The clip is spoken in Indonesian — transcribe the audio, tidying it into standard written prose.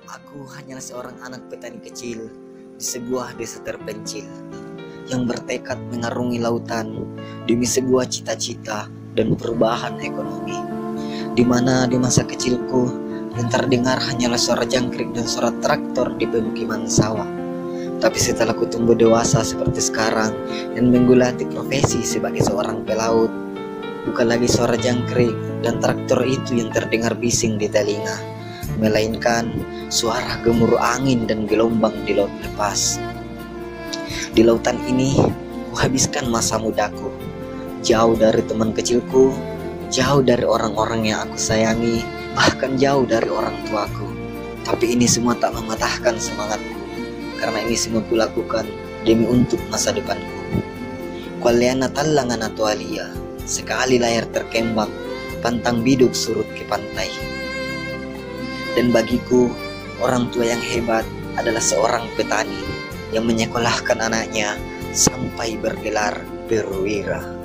Aku hanyalah seorang anak petani kecil di sebuah desa terpencil yang bertekad mengarungi lautan demi sebuah cita-cita dan perubahan ekonomi. Di mana di masa kecilku yang terdengar hanyalah suara jangkrik dan suara traktor di pemukiman sawah. Tapi setelah ku tumbuh dewasa seperti sekarang dan menggulati profesi sebagai seorang pelaut, bukan lagi suara jangkrik dan traktor itu yang terdengar bising di telinga, melainkan suara gemuruh angin dan gelombang di laut lepas. Di lautan ini kuhabiskan masa mudaku, jauh dari teman kecilku, jauh dari orang-orang yang aku sayangi, bahkan jauh dari orang tuaku. Tapi ini semua tak mematahkan semangatku, karena ini semua kulakukan demi untuk masa depanku. Kualiana tallangan atau alia, sekali layar terkembang, pantang biduk surut ke pantai. Dan bagiku, orang tua yang hebat adalah seorang petani yang menyekolahkan anaknya sampai bergelar perwira.